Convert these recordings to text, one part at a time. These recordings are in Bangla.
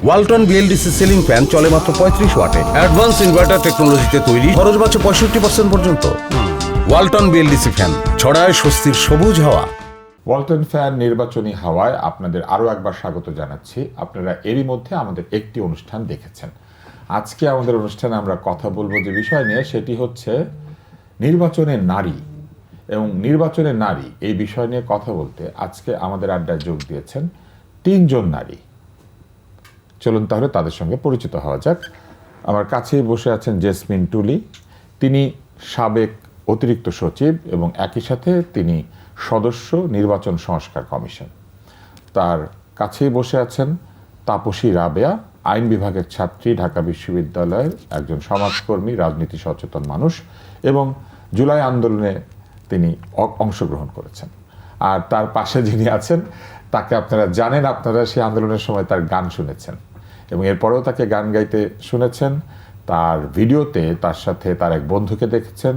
ওয়ালটন বিএলডিসি সিলিং ফ্যান চলে মাত্র 35 ওয়াটে। অ্যাডভান্স ইনভার্টার টেকনোলজিতে তৈরি, খরচ বাঁচে 65% পর্যন্ত। ওয়ালটন বিএলডিসি ফ্যান ছড়ায় স্বস্তির সবুজ হাওয়া। ওয়ালটন ফ্যান নির্বাচনী হাওয়ায় আপনাদের আরও একবার স্বাগত জানাচ্ছি। আপনারা এরই মধ্যে আমাদের একটি অনুষ্ঠান দেখেছেন। আজকে আমাদের অনুষ্ঠানে আমরা কথা বলবো যে বিষয় নিয়ে, সেটি হচ্ছে নির্বাচনে নারী এবং নির্বাচনে নারী। এই বিষয় নিয়ে কথা বলতে আজকে আমাদের আড্ডায় যোগ দিয়েছেন 3 জন নারী। চলুন তাহলে তাদের সঙ্গে পরিচিত হওয়া যাক। আমার কাছেই বসে আছেন জেসমিন টুলি। তিনি সাবেক অতিরিক্ত সচিব এবং একই সাথে তিনি সদস্য নির্বাচন সংস্কার কমিশন। তার কাছেই বসে আছেন তাপসী রাবেয়া, আইন বিভাগের ছাত্রী, ঢাকা বিশ্ববিদ্যালয়ের একজন সমাজকর্মী, রাজনীতি সচেতন মানুষ এবং জুলাই আন্দোলনে তিনি অংশগ্রহণ করেছেন। আর তার পাশে যিনি আছেন তাকে আপনারা জানেন, আপনারা সেই আন্দোলনের সময় তার গান শুনেছেন এবং এরপরেও তাকে গান গাইতে শুনেছেন। তার ভিডিওতে তার সাথে তার এক বন্ধুকে দেখেছেন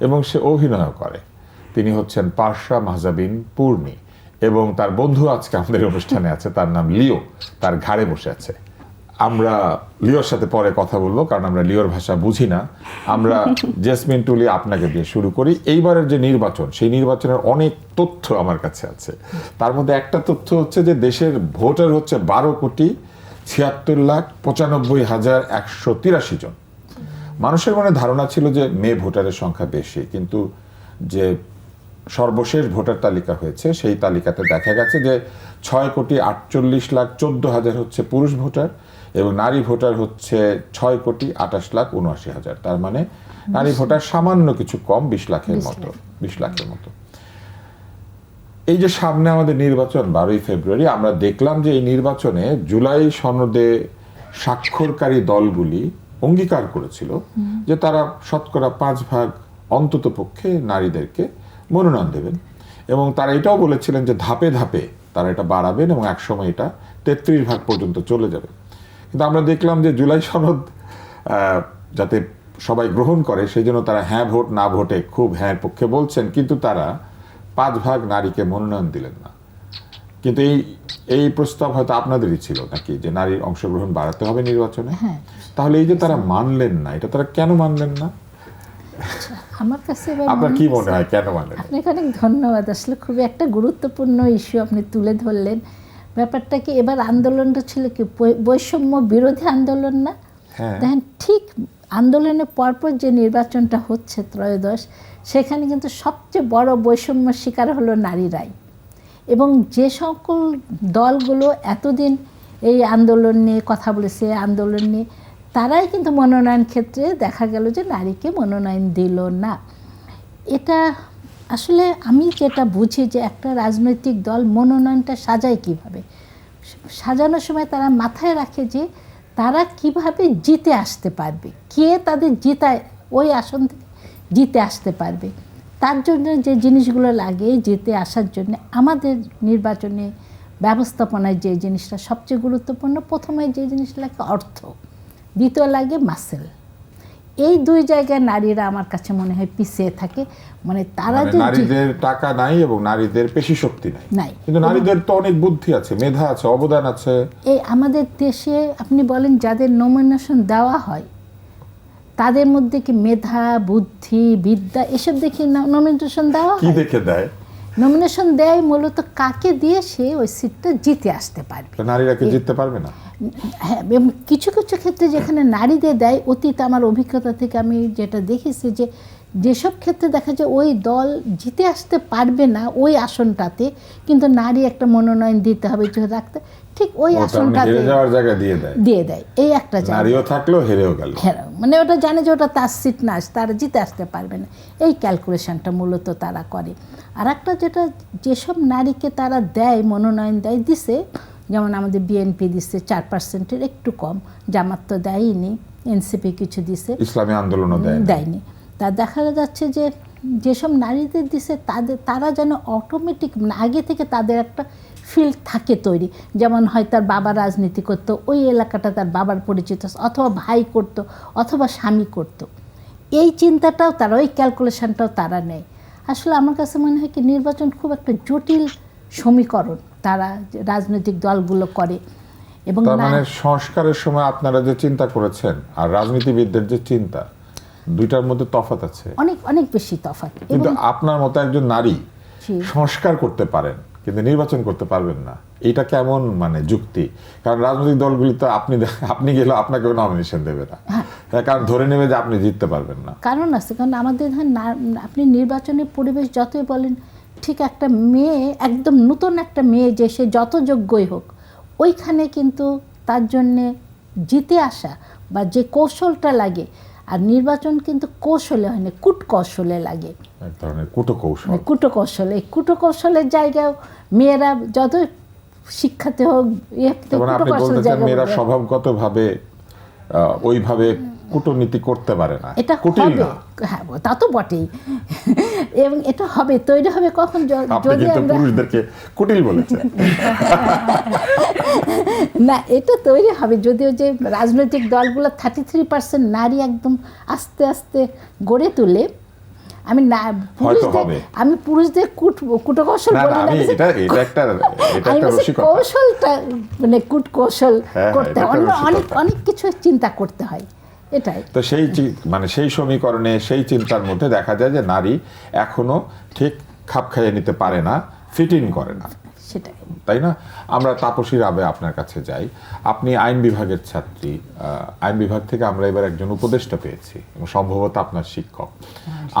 এবং সে অভিনয় করে। তিনি হচ্ছেন পারশা মাহজাবিন পূর্ণি এবং তার বন্ধু আজকে আমাদের অনুষ্ঠানে আছে, তার নাম লিও, তার ঘাড়ে বসে আছে। আমরা লিওর সাথে পরে কথা বলবো, কারণ আমরা লিওর ভাষা বুঝি না। আমরা জেসমিন টুলি আপনাকে দিয়ে শুরু করি। এইবারের যে নির্বাচন, সেই নির্বাচনের অনেক তথ্য আমার কাছে আছে। তার মধ্যে একটা তথ্য হচ্ছে যে দেশের ভোটার হচ্ছে 12,76,95,183 জন। মানুষের মনে ধারণা ছিল যে মেয়ে ভোটারের সংখ্যা বেশি, কিন্তু যে সর্বশেষ ভোটার তালিকা হয়েছে সেই তালিকাতে দেখা গেছে যে 6,48,14,000 হচ্ছে পুরুষ ভোটার এবং নারী ভোটার হচ্ছে 6,28,79,000। তার মানে নারী ভোটার সামান্য কিছু কম, 20 লাখের মতো। এই যে সামনে আমাদের নির্বাচন 12ই ফেব্রুয়ারি, আমরা দেখলাম যে এই নির্বাচনে জুলাই সনদে স্বাক্ষরকারী দলগুলি অঙ্গীকার করেছিল যে তারা শতকরা 5 ভাগ অন্তত পক্ষে নারীদেরকে মনোনয়ন দেবেন এবং তারা এটাও বলেছিলেন যে ধাপে ধাপে তারা এটা বাড়াবেন এবং একসময় এটা 33 ভাগ পর্যন্ত চলে যাবে। কিন্তু আমরা দেখলাম যে জুলাই সনদ যাতে সবাই গ্রহণ করে সেই জন্য তারা হ্যাঁ ভোট না ভোটে খুব হ্যাঁ পক্ষে বলছেন, কিন্তু তারা 5 ভাগ নারীকে মনোনয়ন দিলেন না। কিন্তু এই প্রস্তাব হয়তো আপনাদেরই ছিল নাকি, যে নারীর অংশগ্রহণ বাড়াতে হবে নির্বাচনে? তাহলে এই যে তারা মানলেন না, এটা তারা কেন মানলেন না? আমার কাছে আপনার কি মনে হয় কেন মানলেন? আপনাকে অনেক ধন্যবাদ। আসলে খুবই একটা গুরুত্বপূর্ণ ইস্যু আপনি তুলে ধরলেন। ব্যাপারটা কি, এবার আন্দোলনটা ছিল কি বৈষম্য বিরোধী আন্দোলন না? দেখেন, ঠিক আন্দোলনের পরপর যে নির্বাচনটা হচ্ছে ত্রয়োদশ, সেখানে কিন্তু সবচেয়ে বড় বৈষম্যের শিকার হলো নারীরাই। এবং যে সকল দলগুলো এতদিন এই আন্দোলন নিয়ে কথা বলেছে, আন্দোলন নিয়ে, তারাই কিন্তু মনোনয়ন ক্ষেত্রে দেখা গেল যে নারীকে মনোনয়ন দিল না। এটা আসলে আমি যেটা বুঝি যে একটা রাজনৈতিক দল মনোনয়নটা সাজায় কিভাবে, সাজানোর সময় তারা মাথায় রাখে যে তারা কিভাবে জিতে আসতে পারবে, কে তাদের জিতায় ওই আসন থেকে জিতে আসতে পারবে। তার জন্য যে জিনিসগুলো লাগে জিতে আসার জন্য, আমাদের নির্বাচনে ব্যবস্থাপনায় যে জিনিসটা সবচেয়ে গুরুত্বপূর্ণ, প্রথমে যে জিনিসটা লাগে অর্থ, দ্বিতীয় লাগে মাসেল। এই 2 জায়গায় নারীরা আমার কাছে মনে হয় পিছিয়ে থাকে। মানে তারা যে নারীদের টাকা নাই এবং নারীদের পেশি শক্তি নাই, কিন্তু নারীদের তো অনেক বুদ্ধি আছে, মেধা আছে, অবদান আছে। এই আমাদের দেশে আপনি বলেন যাদের নমিনেশন দেওয়া হয় তাদের মধ্যে কি মেধা, বুদ্ধি, বিদ্যা এসব দেখে নমিনেশন দেওয়া হয়? কি দেখে দেয়? নমিনেশন দেয় মূলত কাকে দিয়ে সে ওই সিটটা জিতে আসতে পারবে। নারীরা কি জিততে পারবে না? হ্যাঁ, কিছু কিছু ক্ষেত্রে যেখানে নারীদের দেয়, অতীত আমার অভিজ্ঞতা থেকে আমি যেটা দেখেছি যে যেসব ক্ষেত্রে দেখা যায় ওই দল জিতে আসতে পারবে না ওই আসনটাতে, কিন্তু নারী একটা মনোনয়ন দিতে হবে যে রাখতে, ঠিক ওই আসনটাতে দিয়ে দেয়। এই একটা নারীও থাকলেও হেরেও গেল, মানে ওটা জানে যে ওটা তার সিট না, তারা জিতে আসতে পারবে না। এই ক্যালকুলেশনটা মূলত তারা করে। আর একটা যেটা, যেসব নারীকে তারা দেয় মনোনয়ন দিছে, যেমন আমাদের বিএনপি দিচ্ছে 4%-এর একটু কম, জামাত তো দেয়নি, এনসিপি কিছু দিছে, ইসলামী আন্দোলনও দেয়নি। তা দেখা যাচ্ছে যে যেসব নারীদের দিছে তারা যেন অটোমেটিক আগে থেকে তাদের একটা ফিল্ড থাকে তৈরি। যেমন হয় তার বাবা রাজনীতি করতো, ওই এলাকাটা তার বাবার পরিচিত, অথবা ভাই করতো, অথবা স্বামী করতো। এই চিন্তাটাও তারা, ওই ক্যালকুলেশনটাও তারা নেয়। আসলে আমার কাছে মনে হয় কি নির্বাচন খুব একটা জটিল সমীকরণ তারা রাজনৈতিক দলগুলো করে। এবং তার মানে সংস্কারের সময় আপনারা যে চিন্তা করেছেন আর রাজনীতিবিদদের যে চিন্তা, দুইটার মধ্যে তফাৎ আছে। অনেক অনেক বেশি তফাৎ। কিন্তু আপনার মতো একজন নারী সংস্কার করতে পারেন কিন্তু নির্বাচন করতে পারবেন না, এটা কেমন মানে যুক্তি? কারণ রাজনৈতিক দলগুলি তো আপনি গেলে আপনাকে নমিনেশন দেবে না, কারণ ধরে নেবে যে আপনি জিততে পারবেন না। কারণ আছে, কারণ আমাদের আপনি নির্বাচনের পরিবেশ যতই বলেন, ঠিক একটা মেয়ে, একদম নতুন একটা মেয়ে যে সে যত যোগ্যই হোক, ওইখানে কিন্তু তার জন্যে জিতে আসা বা যে কৌশলটা লাগে, আর নির্বাচন কিন্তু কৌশলে হয় না, কূটকৌশলে লাগে, এক ধরনের কুটকৌশল। কূটকৌশল। এই কূটকৌশলের জায়গায় মেয়েরা যত শিক্ষাতে হোক, আপনি বলতে চান মেয়েরা স্বভাবগতভাবে ওইভাবে কূটনীতি করতে পারে না, এটা কুটিল হবে, না। হ্যাঁ তা তো বটেই, এবং এটা হবে, তৈরি হবে কখন, আপনি যদি কিন্তু আমরা পুরুষদেরকে কুটিল বলেছেন। না, এটা তৈরি হবে যদি ওই যে রাজনৈতিক দলগুলো 33% নারী একদম আস্তে আস্তে গড়ে তুলে। আমি না আমি পুরুষদের কূটকৌশল বলি না, কৌশলটা মানে কূটকৌশল করতে হয়, অনেক অনেক কিছু চিন্তা করতে হয়, এটাই তো সেই সমীকরণে সেই চিন্তার মধ্যে দেখা যায় যে নারী এখনো ঠিক খাপ খাইয়ে নিতে পারে না, ফিট ইন করে না, সেটাই, তাই না? আমরা তাপসী রাবে আপনার কাছে যাই। আপনি আইন বিভাগের ছাত্রী, আইন বিভাগ থেকে আমরা এবার একজন উপদেষ্টা পেয়েছি এবং সম্ভবত আপনার শিক্ষক।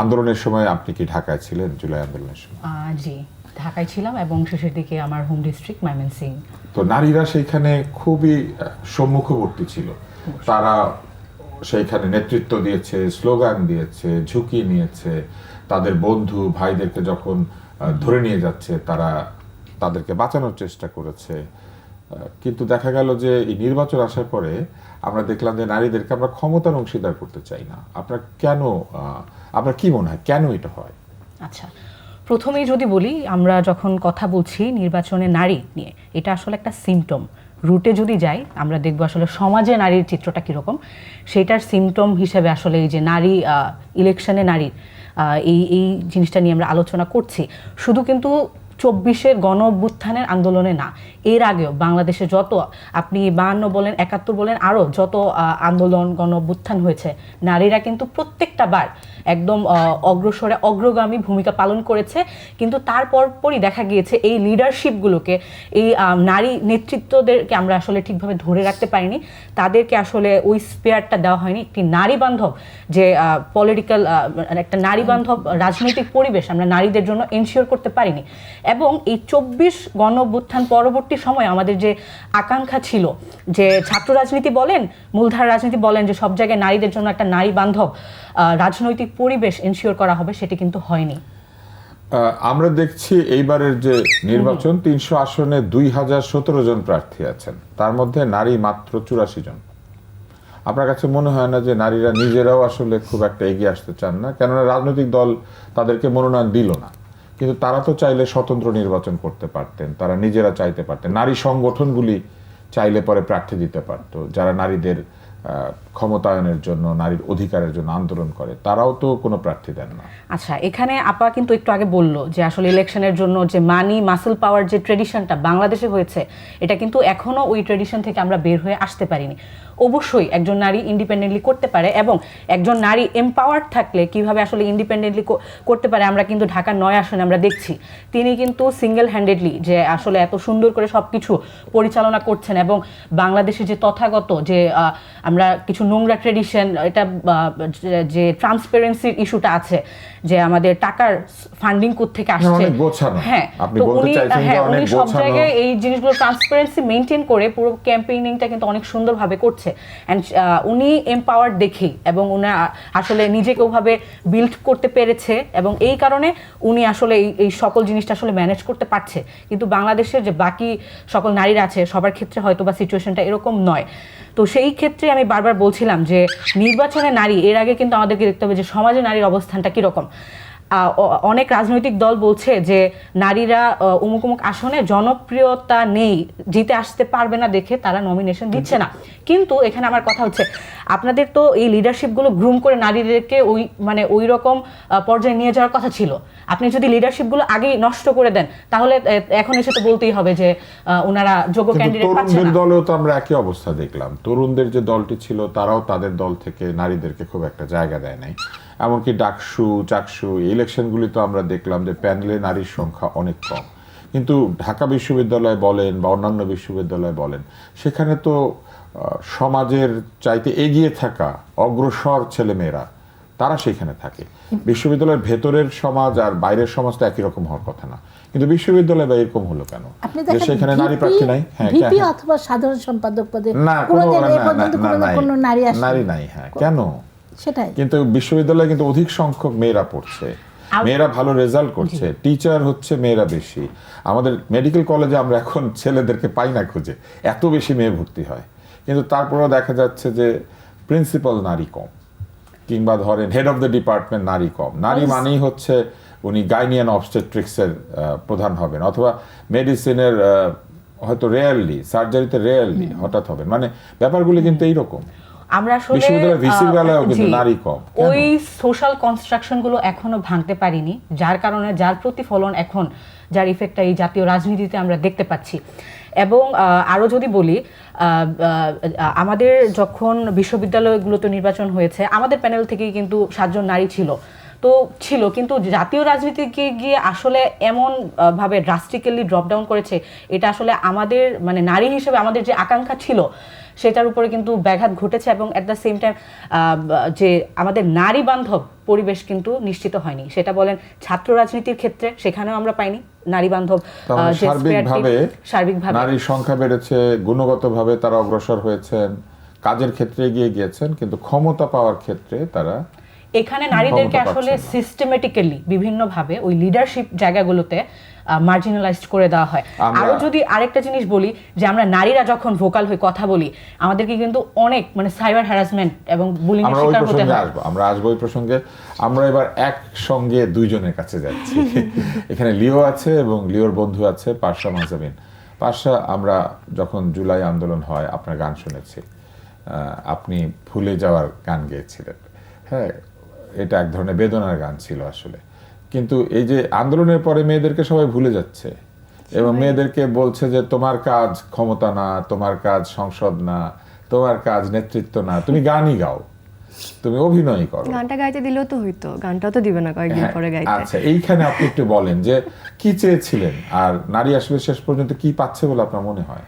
আন্দোলনের সময় আপনি কি ঢাকায় ছিলেন? জুলাই আন্দোলনের সময়? জি, ঢাকায় ছিলাম এবং শেষের দিকে আমার হোম ডিস্ট্রিক্ট ময়মনসিংহ। তো নারীরা সেইখানে খুবই সম্মুখবর্তী ছিল, তারা সেইখানে নেতৃত্ব দিয়েছে, স্লোগান দিয়েছে, ঝুঁকি নিয়েছে, তাদের বন্ধু ভাইদেরকে যখন ধরে নিয়ে যাচ্ছে তাদেরকে বাঁচানোর চেষ্টা করেছে। কিন্তু দেখা গেল যে এই নির্বাচন আসার পরে আমরা দেখলাম যে নারীদেরকে আমরা ক্ষমতার অংশীদার করতে চাই না। আপনার কি মনে হয় কেন এটা হয়? আচ্ছা, প্রথমেই যদি বলি, আমরা যখন কথা বলছি নির্বাচনে নারী নিয়ে, এটা আসলে একটা সিমটম। রুটে যদি যাই আমরা দেখব আসলে সমাজে নারীর চিত্রটা কীরকম, সেটার সিমটম হিসেবে আসলে এই যে নারী ইলেকশনে নারীর এই জিনিসটা নিয়ে আমরা আলোচনা করছি। শুধু কিন্তু 24-এর গণ অভ্যুত্থানের আন্দোলনে না, এর আগেও বাংলাদেশে যত আপনি 52 বলেন, 71 বলেন, আরও যত আন্দোলন গণ অভ্যুত্থান হয়েছে, নারীরা কিন্তু প্রত্যেকটা বার একদম অগ্রসরে অগ্রগামী ভূমিকা পালন করেছে। কিন্তু তারপরই দেখা গিয়েছে এই লিডারশিপগুলোকে, এই নারী নেতৃত্বদেরকে আমরা আসলে ঠিকভাবে ধরে রাখতে পারিনি, তাদেরকে আসলে ওই স্পেয়ারটা দেওয়া হয়নি। একটি নারী বান্ধব যে পলিটিক্যাল একটা নারী বান্ধব রাজনৈতিক পরিবেশ আমরা নারীদের জন্য এনশিওর করতে পারিনি। এবং এই 24 গণ অভ্যুত্থান পরবর্তী সময়ে আমাদের যে আকাঙ্ক্ষা ছিল যে ছাত্র রাজনীতি বলেন, মূলধারা রাজনীতি বলেন, যে সব জায়গায় নারীদের জন্য একটা নারী বান্ধব রাজনৈতিক পরিবেশ এনশিওর করা হবে, সেটি কিন্তু হয়নি। আমরা দেখছি এইবারের যে নির্বাচন 300 আসনে 2017 জন প্রার্থী আছেন, তার মধ্যে নারী মাত্র 84 জন। আপনার কাছে মনে হয় না যে নারীরা নিজেরাও আসলে খুব একটা এগিয়ে আসতে চান না? কেননা রাজনৈতিক দল তাদেরকে মনোনয়ন দিল না, কিন্তু তারা তো চাইলে স্বতন্ত্র নির্বাচন করতে পারতেন, তারা নিজেরা চাইতে পারতেন। নারী সংগঠনগুলি চাইলে পরে প্রার্থী দিতে পারতো, যারা নারীদের ক্ষমতায়নের জন্য, নারীর অধিকারের জন্য আন্দোলন করে, তারাও তো কোনো প্রার্থী দেন না। আচ্ছা, এখানে আপা কিন্তু একটু আগে বললো যে আসলে ইলেকশনের জন্য যে মানি মাসল পাওয়ার যে ট্রেডিশনটা বাংলাদেশে হয়েছে, এটা কিন্তু এখনো ওই ট্রেডিশন থেকে আমরা বের হয়ে আসতে পারিনি। অবশ্যই একজন নারী ইন্ডিপেন্ডেন্টলি করতে পারে, এবং একজন নারী এম্পাওয়ার্ড থাকলে কিভাবে আসলে ইন্ডিপেন্ডেন্টলি করতে পারে আমরা কিন্তু ঢাকার 9 আসনে আমরা দেখছি। তিনি কিন্তু সিঙ্গেল হ্যান্ডেডলি যে আসলে এত সুন্দর করে সব কিছু পরিচালনা করছেন, এবং বাংলাদেশে যে তথাগত যে আমরা কিছু নোংরা ট্রেডিশন, এটা যে ট্রান্সপারেন্সির ইস্যুটা আছে, যে আমাদের টাকার ফান্ডিং কোত্থেকে আসছে, হ্যাঁ, তো উনি সব জায়গায় এই জিনিসগুলো ট্রান্সপারেন্সি মেনটেন করে পুরো ক্যাম্পেইনিংটা কিন্তু অনেক সুন্দরভাবে করছে। অ্যান্ড উনি এম্পাওয়ার্ড দেখেই, এবং উনি আসলে নিজেকে ওভাবে বিল্ড করতে পেরেছে, এবং এই কারণে উনি আসলে এই সকল জিনিসটা আসলে ম্যানেজ করতে পারছে। কিন্তু বাংলাদেশের যে বাকি সকল নারীরা আছে সবার ক্ষেত্রে হয়তো বা সিচুয়েশনটা এরকম নয়। তো সেই ক্ষেত্রে আমি বারবার বলছিলাম যে নির্বাচনে নারী, এর আগে কিন্তু আমাদেরকে দেখতে হবে যে সমাজে নারীর অবস্থানটা কীরকম। অনেক রাজনৈতিক দল বলছে যে নারীরা অমুক অমুক আসনে জনপ্রিয়তা নেই, জিতে আসতে পারবে না দেখে তারা নমিনেশন দিচ্ছে না। কিন্তু এখানে আমার কথা হচ্ছে, আপনাদের তো এই লিডারশিপগুলো গ্রুম করে নারীদেরকে ওই রকম পর্যায়ে নিয়ে যাওয়ার কথা ছিল। আপনি যদি লিডারশিপগুলো আগেই নষ্ট করে দেন, তাহলে এখন এসে তো বলতেই হবে যে ওনারা যোগ্য ক্যান্ডিডেট পাচ্ছে তরুণদের না। দলেও তো আমরা একই অবস্থা দেখলাম। তরুণদের যে দলটি ছিল তারাও তাদের দল থেকে নারীদেরকে খুব একটা জায়গা দেয় নাই। এমনকি ডাকসু চাকসু ইলেকশনগুলি তো আমরা দেখলাম যে প্যানেলে নারীর সংখ্যা অনেক কম। কিন্তু ঢাকা বিশ্ববিদ্যালয় বলেন বা অন্যান্য বিশ্ববিদ্যালয় বলেন, সেখানে তো সমাজের চাইতে এগিয়ে থাকা অগ্রসর ছেলেমেয়েরা তারা সেখানে থাকে। বিশ্ববিদ্যালয়ের ভেতরের সমাজ আর বাইরের সমাজ তো একই রকম হওয়ার কথা না, কিন্তু বিশ্ববিদ্যালয়ে বা এরকম হলো কেন আপনি যে সেখানে নারী প্রার্থী নাই? হ্যাঁ, ভিপি অথবা সাধারণ সম্পাদক পদে না কোনোদিন এই পর্যন্ত কোনো নারী আসে নারী নাই। হ্যাঁ, কেন? সেটাই। কিন্তু বিশ্ববিদ্যালয়ে কিন্তু অধিক সংখ্যক মেয়েরা পড়ছে, মেয়েরা ভালো রেজাল্ট করছে, টিচার হচ্ছে মেয়েরা বেশি। আমাদের মেডিকেল কলেজে আমরা এখন ছেলেদেরকে পাই না খুঁজে, এত বেশি মেয়ে ভর্তি হয়। কিন্তু তারপরেও দেখা যাচ্ছে যে প্রিন্সিপাল নারী কম, কিংবা ধরেন হেড অফ দ্য ডিপার্টমেন্ট নারী কম। নারী মানেই হচ্ছে উনি গাইনিয়ান অবস্টেট্রিক্সের প্রধান হবেন, অথবা মেডিসিনের হয়তো রেয়ারলি, সার্জারিতে রেয়ারলি হঠাৎ হবেন। মানে ব্যাপারগুলি কিন্তু এইরকম। আমরা আসলে বিশ্ববিদ্যালয়ের ভিসির বেলায়ও কিন্তু নারী কম। ওই সোশ্যাল কনস্ট্রাকশন গুলো এখনো ভাঙতে পারিনি, যার কারণে যার প্রতিফলন এখন, যার ইফেক্টটা এই জাতীয় রাজনীতিতে আমরা দেখতে পাচ্ছি। এবং আরো যদি বলি, আমাদের যখন বিশ্ববিদ্যালয়গুলোতে নির্বাচন হয়েছে, আমাদের প্যানেল থেকেই কিন্তু 7 জন নারী ছিল, কিন্তু জাতীয় রাজনীতিকে গিয়ে আসলে এমন ভাবে ড্রাস্টিক্যালি ড্রপ ডাউন করেছে, এটা আসলে আমাদের মানে নারী হিসেবে আমাদের যে আকাঙ্ক্ষা ছিল সেটার উপরে কিন্তু ব্যাঘাত ঘটেছে। এবং অ্যাট দ্য সেম টাইম যে আমাদের নারী বান্ধব পরিবেশ কিন্তু নিশ্চিত হয়নি। সেটা বলেন ছাত্র রাজনীতির ক্ষেত্রে, সেখানেও আমরা পাইনি নারী বান্ধব। সার্বিকভাবে নারীর সংখ্যা বেড়েছে, গুণগতভাবে তারা অগ্রসর হয়েছেন, কাজের ক্ষেত্রে এগিয়ে গিয়েছেন, কিন্তু ক্ষমতা পাওয়ার ক্ষেত্রে তারা এখানে নারীদেরকে আসলে সিস্টেমেটিক্যালি বিভিন্নভাবে ওই লিডারশিপ জায়গাগুলোতে মার্জিনালাইজড করে দেওয়া হয়। আরো যদি আরেকটা জিনিস বলি, যে আমরা নারীরা যখন ভোকাল হয়ে কথা বলি, আমাদেরকে কিন্তু অনেক মানে সাইবার হ্যারাসমেন্ট এবং বুলিং এর শিকার হতে হয়। আমরা আসবো ওই প্রসঙ্গে। আমরা এবার একসঙ্গে দুইজনের কাছে যাচ্ছি। এখানে লিও আছে এবং লিওর বন্ধু আছে পাশা মাহজাবিন। পাশা, আমরা যখন জুলাই আন্দোলন হয় আপনার গান শুনেছি, আপনি ভুলে যাওয়ার গান গেয়েছিলেন। হ্যাঁ, এটা এক ধরনের বেদনার গান ছিল আসলে। কিন্তু এই যে আন্দোলনের পরে মেয়েদেরকে সবাই ভুলে যাচ্ছে এবং মেয়েদেরকে বলছে যে তোমার কাজ ক্ষমতা না, তোমার কাজ সংসদ না, তোমার কাজ নেতৃত্ব না, তুমি গানই গাও, তুমি অভিনয় করো। গানটা গাইতে দিলেও তো হইতো, গানটাও তো দিবে না কয়েকদিন পরে গাইতে। আচ্ছা, এইখানে আপনি একটু বলেন যে কি চেয়েছিলেন, আর নারী আসলে শেষ পর্যন্ত কি পাচ্ছে বলে আপনার মনে হয়?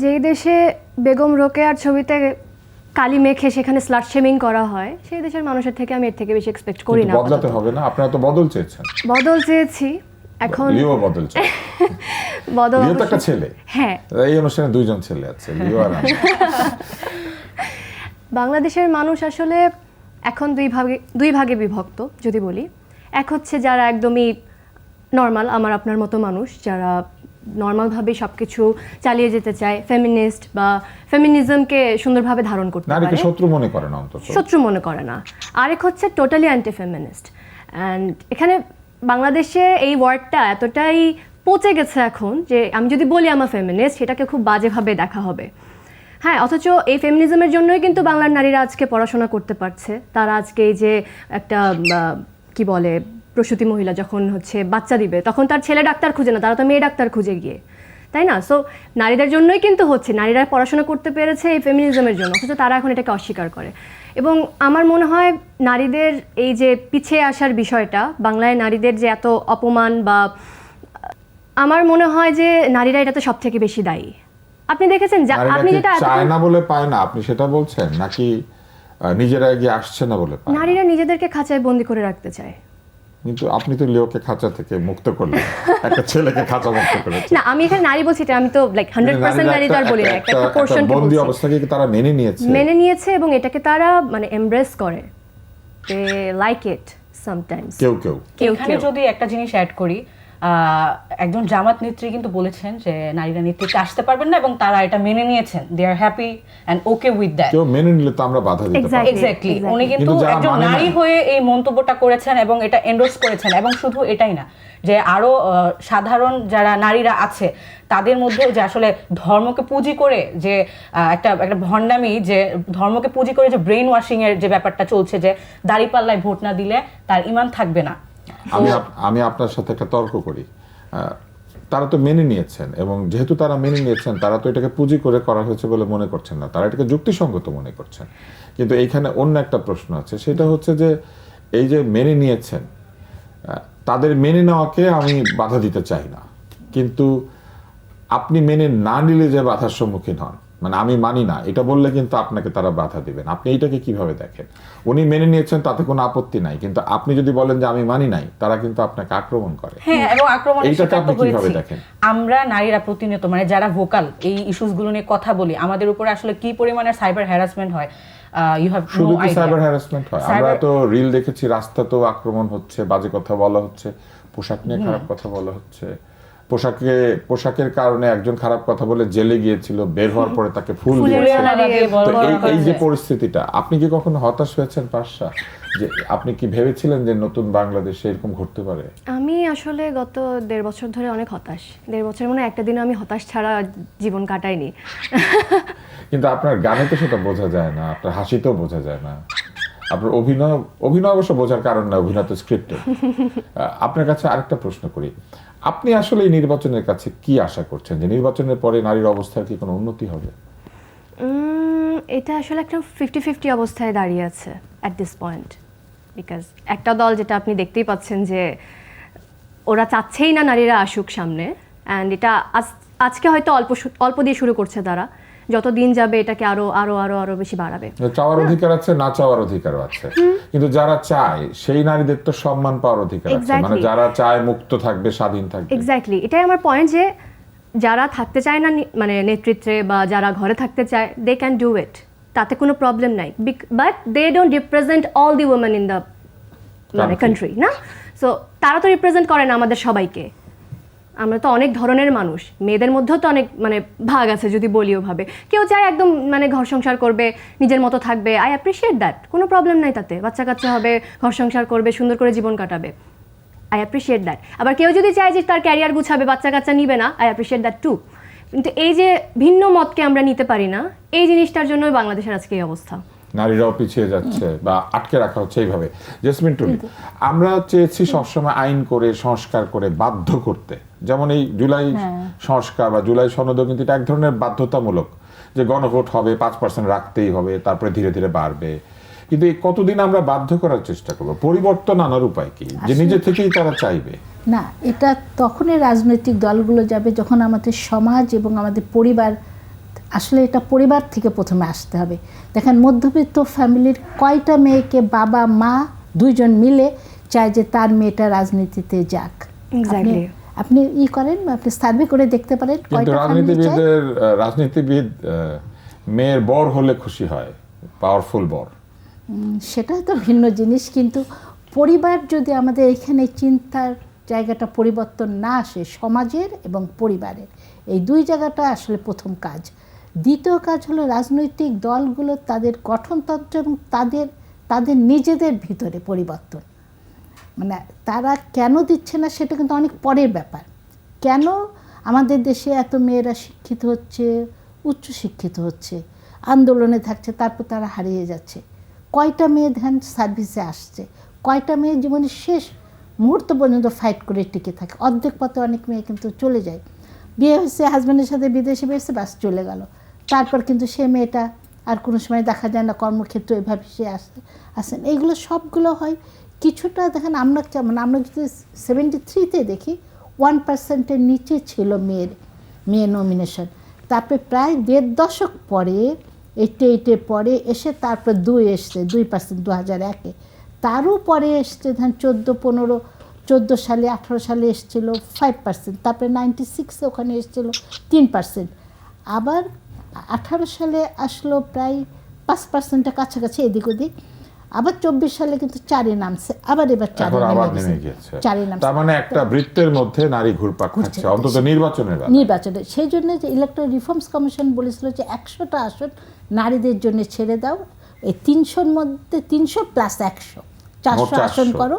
যেই দেশে বেগম রোকেয়ার ছবিতে কালি মেখে সেখানে স্লাট শেমিং করা হয়, সেই দেশের মানুষের থেকে আমি এর থেকে বেশি এক্সপেক্ট করি না। বদলাতে হবে না? আপনারা তো বদল চেয়েছেন। বদল চেয়েছি, এখন লিও বদল চায়। বদল লিও তো একটা ছেলে। হ্যাঁ, এই অনুষ্ঠানে 2 জন ছেলে আছে, লিও আর আমি। বাংলাদেশের মানুষ আসলে এখন দুই ভাগে বিভক্ত যদি বলি। এক হচ্ছে যারা একদমই নর্মাল, আমার আপনার মতো মানুষ, যারা নর্মালভাবে সব কিছু চালিয়ে যেতে চায়, ফেমিনিস্ট বা ফেমিনিজমকে সুন্দরভাবে ধারণ করতে পারে, নারীকে শত্রু মনে করে না, অন্তত শত্রু মনে করে না। আরেক হচ্ছে টোটালি অ্যান্টি ফেমিনিস্ট। অ্যান্ড এখানে বাংলাদেশে এই ওয়ার্ডটা এতটাই পচে গেছে এখন যে আমি যদি বলি আমার ফেমিনিস্ট, সেটাকে খুব বাজেভাবে দেখা হবে। হ্যাঁ, অথচ এই ফেমিনিজমের জন্যই কিন্তু বাংলার নারীরা আজকে পড়াশোনা করতে পারছে। তারা আজকে এই যে একটা কি বলে, প্রসূতি মহিলা যখন হচ্ছে বাচ্চা দিবে, তখন তার ছেলে ডাক্তার খুঁজে না, তারা তো মেয়ে ডাক্তার খুঁজে গিয়ে, তাই না? সো নারীদের জন্যই কিন্তু হচ্ছে, নারীরা পড়াশোনা করতে পেরেছে এই ফেমিনিজমের জন্য, অথচ তারা এখন এটাকে অস্বীকার করে। এবং আমার মনে হয় নারীদের এই যে পিছিয়ে আসার বিষয়টা, বাংলায় নারীদের যে এত অপমান, বা আমার মনে হয় যে নারীরা এটাতে সব থেকে বেশি দায়ী। আপনি দেখেছেন আপনি যেটা চায় না বলে পায় না, আপনি সেটা বলছেন, নাকি নিজেরা এগিয়ে আসছে না বলে পায়? নারীরা নিজেদেরকে খাঁচায় বন্দি করে রাখতে চায়। কিন্তু আপনি তো লিওকে খাঁচা থেকে মুক্ত করলেন, একটা ছেলেকে খাঁচা মুক্ত করেছেন। না, আমি এখানে নারী বলছি, আমি তো লাইক 100% নারী তো আর বলি না, একটা পোরশন কে বন্দি বলছি। অবস্থাকে তারা মেনে নিয়েছে এবং এটাকে তারা মানে এমব্রেস করে, দে লাইক ইট সামটাইমস। কেউ এখানে যদি একটা জিনিস অ্যাড করি, একজন জামাত নেত্রী কিন্তু বলেছেন যে নারীরা নেতৃত্বে আসতে পারবেন না এবং তারা এটা মেনে নিয়েছেন, they are happy and okay with that. কেউ মেনে নিলে তো আমরা বাধা দিতে পারি। এক্স্যাক্টলি, উনি কিন্তু কিন্তু যারা একজন মানে না- নারী হয়ে এই মন্তব্যটা করেছেন এবং এটা এন্ডোর্স করেছেন। এবং শুধু এটাই না, যে আরো সাধারণ যারা নারীরা আছে তাদের মধ্যেও যে আসলে ধর্মকে পুঁজি করে যে একটা ভণ্ডামি, যে ধর্মকে পুঁজি করে যে ব্রেন ওয়াশিং এর যে ব্যাপারটা চলছে, যে দাঁড়িপাল্লায় ভোট না দিলে তার ঈমান থাকবে না। আমি আপনার সাথে একটা তর্ক করি। তারা তো মেনে নিয়েছেন, এবং যেহেতু তারা মেনে নিয়েছেন, তারা তো এটাকে পুঁজি করে করা হয়েছে বলে মনে করছেন না, তারা এটাকে যুক্তিসঙ্গত মনে করছেন। কিন্তু এইখানে অন্য একটা প্রশ্ন আছে, সেটা হচ্ছে যে এই যে মেনে নিয়েছেন, তাদের মেনে নেওয়াকে আমি বাধা দিতে চাই না, কিন্তু আপনি মেনে না নিলে যে বাধার সম্মুখীন হন, মানে আমি মানি না এটা বললে কিন্তু আপনাকে তারা বাধা দিবেন। আপনি এইটাকে কিভাবে দেখেন? উনি মেনে নিয়েছেন তাতে কোনো আপত্তি নাই, কিন্তু আপনি যদি বলেন যে আমি মানি নাই, তারা কিন্তু আপনাকে আক্রমণ করে। হ্যাঁ, এবং আক্রমণের এইটাকে শিকার আপনি তো কিভাবে হয়েছি। দেখেন? আমরা নারীরা প্রতিনিয়ত, মানে যারা ভোকাল এই ইস্যুস গুলো নিয়ে কথা বলি, আমাদের উপরে আসলে কি পরিমাণের সাইবার হ্যারাসমেন্ট হয়, ইউ হ্যাভ শুধু নো কি আইডিয়া। সাইবার হ্যারাসমেন্ট হয়? আমরা তো রিল দেখেছি, রাস্তাতেও আক্রমণ হচ্ছে, বাজে কথা বলা হচ্ছে, পোশাক নিয়ে খারাপ কথা বলা হচ্ছে। পোশাকের কারণে একজন খারাপ কথা বলে জেলে গিয়েছিল, বের হওয়ার পরে তাকে ফুল দিয়েছে। তো এই যে পরিস্থিতিটা, আপনি কি কখনো হতাশ হয়েছেন পাশা, যে আপনি কি ভেবেছিলেন যে নতুন বাংলাদেশে এরকম ঘটতে পারে? আমি আসলে গত 1.5 বছর ধরে অনেক হতাশ। 1.5 বছর মানে একটা দিনও আমি হতাশ ছাড়া জীবন কাটাইনি। কিন্তু আপনার গানে তো সেটা বোঝা যায় না, আপনার হাসিতেও বোঝা যায় না, আপনার অভিনয় অবশ্য বোঝার কারণ না, অভিনয় তো স্ক্রিপ্টেড। আপনার কাছে আরেকটা প্রশ্ন করি, আপনি আসলে এই নির্বাচনের কাছে কি আশা করছেন, যে নির্বাচনের পরে নারীর অবস্থার কি কোনো উন্নতি হবে? এটা আসলে একটা 50-50 অবস্থায় দাঁড়িয়ে আছে অ্যাট দিস পয়েন্ট, বিকজ একটা দল, যেটা আপনি দেখতেই পাচ্ছেন যে ওরা চাচ্ছেই না নারীরা আসুক সামনে, অ্যান্ড এটা আজকে হয়তো অল্প দিয়ে শুরু করছে তারা, যত দিন যাবে এটাকে আরো আরো আরো আরো বেশি বাড়াবে। চাওয়ার অধিকার আছে, না চাওয়ার অধিকারও আছে, কিন্তু যারা চায় সেই নারীদের তো সম্মান পাওয়ার অধিকার আছে, মানে যারা চায় মুক্ত থাকবে, স্বাধীন থাকবে। এক্স্যাক্টলি, এটাই আমার পয়েন্ট, যে যারা থাকতে চায় না মানে নেতৃত্বে, বা যারা ঘরে থাকতে চায়, দে ক্যান ডু ইট, তাতে কোনো প্রবলেম নাই, but they don't represent all the women in the মানে কান্ট্রি, না? সো তারা তো রিপ্রেজেন্ট করে না আমাদের সবাইকে। আমরা তো অনেক ধরনের মানুষ, মেয়েদের মধ্যেও তো অনেক মানে ভাগ আছে, যদি বলিও ভাবে। কেউ চায় একদম মানে ঘর সংসার করবে, নিজের মতো থাকবে, আই অ্যাপ্রিসিয়েট দ্যাট, কোনো প্রবলেম নাই তাতে। বাচ্চা কাচ্চা হবে, ঘর সংসার করবে, সুন্দর করে জীবন কাটাবে, আই অ্যাপ্রিসিয়েট দ্যাট। আবার কেউ যদি চায় যে তার ক্যারিয়ার গুছাবে, বাচ্চা কাচ্চা নিবে না, আই অ্যাপ্রিসিয়েট দ্যাট টু। কিন্তু এই যে ভিন্ন মতকে আমরা নিতে পারি না, এই জিনিসটার জন্য বাংলাদেশের আজকে এই অবস্থা। নারীরাও পিছিয়ে যাচ্ছে বা আটকে রাখা হচ্ছে এইভাবে। জেসমিন টুলি, আমরা চেয়েছি সবসময় আইন করে, সংস্কার করে, বাধ্য করতে, যেমন এই জুলাই সংস্কার বা জুলাই সনদও কিন্তু এটা এক ধরনের বাধ্যতামূলক, যে গণভোট হবে, 5% রাখতেই হবে, তারপরে ধীরে ধীরে বাড়বে। কিন্তু এই কতদিন আমরা বাধ্য করার চেষ্টা করবো? পরিবর্তন আনার উপায় কি, যে নিজে থেকেই তারা চাইবে? না, এটা তখনই রাজনৈতিক দলগুলো যাবে যখন আমাদের সমাজ এবং আমাদের পরিবার, আসলে এটা পরিবার থেকে প্রথমে আসতে হবে। দেখেন, মধ্যবিত্ত ফ্যামিলির কয়টা মেয়েকে বাবা মা দুইজন মিলে চায় যে তার মেয়েটা রাজনীতিতে যাক? আপনি করেন, আপনি সার্ভে করে দেখতে পারেন, কিন্তু রাজনীতিবিদ মেয়ের বর হলে খুশি হয়, পাওয়ারফুল বর, সেটা তো ভিন্ন জিনিস। কিন্তু পরিবার যদি আমাদের এখানে চিন্তার জায়গাটা পরিবর্তন না আসে, সমাজের এবং পরিবারের এই দুই জায়গাটা আসলে প্রথম কাজ। দ্বিতীয় কাজ হলো রাজনৈতিক দলগুলো তাদের গঠনতন্ত্র এবং তাদের নিজেদের ভিতরে পরিবর্তন। মানে তারা কেন দিচ্ছে না সেটা কিন্তু অনেক পরের ব্যাপার। কেন আমাদের দেশে এত মেয়েরা শিক্ষিত হচ্ছে, উচ্চ শিক্ষিত হচ্ছে, আন্দোলনে থাকছে, তারপর তারা হারিয়ে যাচ্ছে? কয়টা মেয়ে ধ্যান সার্ভিসে আসছে, কয়টা মেয়ে জীবনের শেষ মুহূর্ত পর্যন্ত ফাইট করে টিকে থাকে? অর্ধেক পথে অনেক মেয়ে কিন্তু চলে যায়, বিয়ে হয়েছে, হাজব্যান্ডের সাথে বিদেশে বেরোচ্ছে, বাস চলে গেল, তারপর কিন্তু সে মেয়েটা আর কোনো সময় দেখা যায় না, কর্মক্ষেত্রে এভাবে সে আসেন। এইগুলো সবগুলো হয় কিছুটা, দেখেন আমরা যদি 73-তে দেখি 1%-এর নিচে ছিল মেয়ে নমিনেশন, তারপরে প্রায় 1.5 দশক পরে 88 পরে এসে তারপর 2% 2001-এ, তারও পরে এসছে ধরেন 14 সালে 18 সালে এসেছিল 5%, তারপরে 96-এ ওখানে এসেছিল 3%, আবার 18 সালে আসলো প্রায় 5%-এর কাছাকাছি এদিক ওদিক, আবার 24 সালে কিন্তু 4-এ নামছে, আবার এবার 4-এ এখন আবার নেমে নেমে গেছে, গেছে। 4-এ নামছে। তার মানে একটা বৃত্তের মধ্যে নারী ঘুরপাক খাচ্ছে, অন্তত নির্বাচনের বেলায়। নির্বাচনে সেই জন্য যে ইলেকট্রাল রিফর্মস কমিশন বলেছিল যে 100টা আসন নারীদের জন্য ছেড়ে দাও, এই 300-র মধ্যে 300 প্লাস 100 400 আসন করো।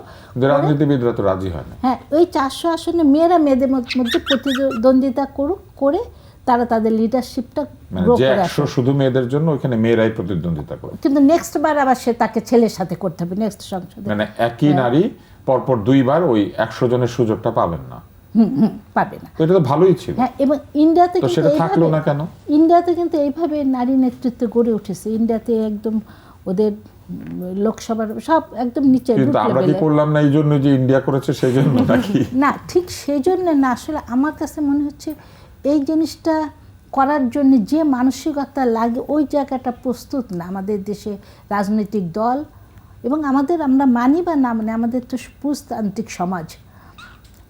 রাজনীতিবিদরা তো রাজি হয় না। হ্যাঁ, ওই 400 আসনে মেয়েরা মেয়েদের মধ্যে প্রতিদ্বন্দ্বিতা করুক, করে তারা তাদের লিডারশিপটা মানে গ্রো যে করে 100 শুধু মেয়েদের জন্য, ওখানে মেয়েরাই প্রতিদ্বন্দ্বিতা করে। কিন্তু নেক্সট বার আবার সে তাকে ছেলের সাথে করতে হবে নেক্সট সংসদে। মানে একই নারী পরপর 2 বার ওই 100 জনের সুযোগটা পাবেন না। পাবে না। তো এটা তো ভালোই ছিল। হ্যাঁ, এবং ইন্ডিয়াতে তো সেটা থাকলো না কেন? ইন্ডিয়াতে কিন্তু এইভাবে নারী নেতৃত্ব গড়ে উঠেছে। ইন্ডিয়াতে একদম ওদের লোকসভার সব একদম নিচে কিন্তু আমরা কি করলাম না এই জন্য যে ইন্ডিয়া করেছে সেই জন্য নাকি? না, ঠিক সেই জন্য না। আসলে আমার কাছে মনে হচ্ছে এই জিনিসটা করার জন্য যে মানসিকতা লাগে ওই জায়গাটা প্রস্তুত না আমাদের দেশে রাজনৈতিক দল, এবং আমরা মানি বা না মানে আমাদের তো পুরুষতান্ত্রিক সমাজ।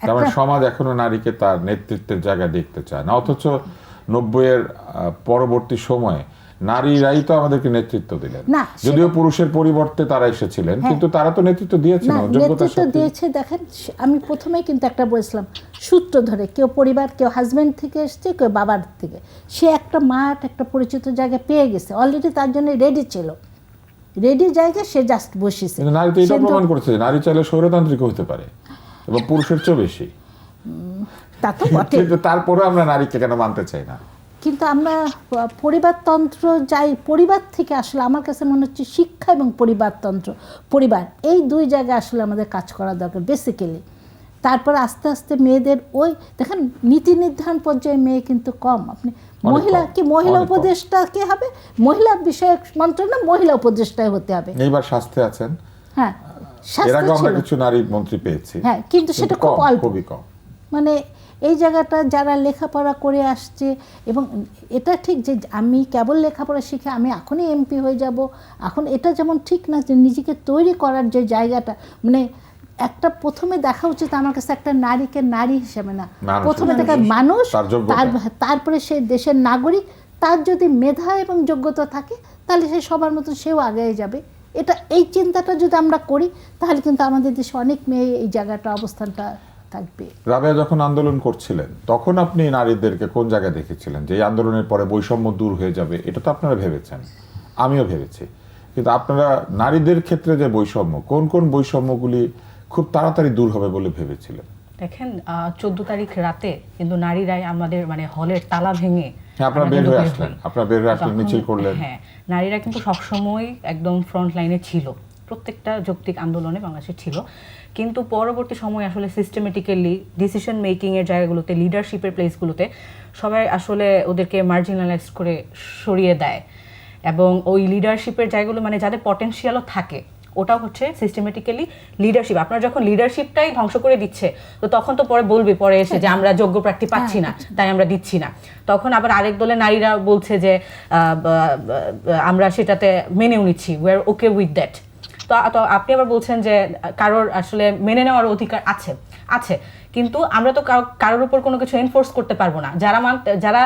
কারণ সমাজ এখনো নারীকে তার নেতৃত্বের জায়গা দেখতে চায় না, অথচ 90-এর পরবর্তী সময়ে নারীরাই তো আমাদেরকে নেতৃত্ব দিলেন। না, যদিও পুরুষের পরিবর্তে তারা এসেছিলেন, কিন্তু তারা তো নেতৃত্ব দিয়েছেন না, যোগ্যতার নেতৃত্ব সাথে। দিয়েছে। দেখেন, আমি প্রথমেই কিন্তু একটা বলেছিলাম সূত্র ধরে, কেউ পরিবার, কেউ হাজব্যান্ড থেকে এসছে, কেউ বাবার থেকে। সে একটা মাঠ, একটা পরিচিত জায়গা পেয়ে গেছে, অলরেডি তার জন্য রেডি ছিল, রেডি জায়গা সে জাস্ট বসেছে। কিন্তু নারী তো এটা প্রমাণ করেছে যে নারী চাইলে স্বৈরতান্ত্রিক হতে পারে এবং পুরুষের চেয়ে বেশি। তা তো বটে, কিন্তু তারপরে আমরা নারীকে কেন মানতে চাই না? কিন্তু আমরা পরিবারতন্ত্র যাই, পরিবার থেকে আসলে আমার কাছে মনে হচ্ছে শিক্ষা এবং পরিবার এই দুই জায়গায় আসলে আমাদের কাজ করা দরকার বেসিক্যালি। তারপর আস্তে আস্তে মেয়েদের ওই দেখেন নীতি নির্ধারণ পর্যায়ে মেয়ে কিন্তু কম। আপনি মহিলা উপদেষ্টা কে হবে? মহিলা বিষয়ক মন্ত্রণালয় মহিলা উপদেষ্টায় হতে হবে। এইবার স্বাস্থ্যে আছেন। হ্যাঁ, এর আগে আমরা কিছু নারী মন্ত্রী পেয়েছি। হ্যাঁ, কিন্তু সেটা খুব অল্প, খুবই কম। মানে এই জায়গাটা যারা লেখাপড়া করে আসছে, এবং এটা ঠিক যে আমি কেবল লেখাপড়া শিখে আমি এখনই এমপি হয়ে যাব, এখন এটা যেমন ঠিক না, যে নিজেকে তৈরি করার যে জায়গাটা, মানে একটা প্রথমে দেখা উচিত আমার কাছে একটা নারীকে নারী হিসেবে না, প্রথমে দেখা মানুষ, তারপরে সে দেশের নাগরিক। তার যদি মেধা এবং যোগ্যতা থাকে তাহলে সে সবার মতো সেও আগে যাবে। এই চিন্তাটা যদি আমরা করি তাহলে কিন্তু আমাদের দেশে অনেক মেয়ে এই জায়গাটা অবস্থানটা থাকবে। রাবেয়া যখন আন্দোলন করছিলেন তখন আপনি নারীদেরকে কোন জায়গায় দেখেছিলেন যে এই আন্দোলনের পরে বৈষম্য দূর হয়ে যাবে? এটা তো আপনারা ভেবেছেন, আমিও ভেবেছি, কিন্তু আপনারা নারীদের ক্ষেত্রে যে বৈষম্য, কোন কোন বৈষম্যগুলি খুব তাড়াতাড়ি দূর হবে বলে ভেবেছিলেন? দেখেন, 14 তারিখ রাতে কিন্তু নারীরাই আমাদের মানে হলের তালা ভেঙে আপনারা বের হয়ে আসলেন, মিছিল করলেন। হ্যাঁ, নারীরা কিন্তু সবসময় একদম ফ্রন্ট লাইনে ছিল, প্রত্যেকটা যৌক্তিক আন্দোলনে বাংলাদেশে ছিল। কিন্তু পরবর্তী সময় আসলে সিস্টেমেটিক্যালি ডিসিশন মেকিং এর জায়গাগুলোতে, লিডারশিপের প্লেসগুলোতে সবাই আসলে ওদেরকে মার্জিনালাইজ করে সরিয়ে দেয়, এবং ওই লিডারশিপের জায়গাগুলো মানে যাদের পটেনশিয়ালও থাকে ওটাও হচ্ছে সিস্টেমেটিক্যালি লিডারশিপ। আপনারা যখন লিডারশিপটাই ধ্বংস করে দিচ্ছে, তো তখন তো পরে পরে এসে যে আমরা যোগ্য প্রার্থী পাচ্ছি না, তাই আমরা দিচ্ছি না। তখন আবার আরেক দলের নারীরা বলছে যে আমরা সেটাতে মেনেও নিচ্ছি, we are okay with that. তো আপনি আবার বলছেন যে কারোর আসলে মেনে নেওয়ার অধিকার আছে, কিন্তু আমরা তো কারোর উপর কোনো কিছু এনফোর্স করতে পারবো না। যারা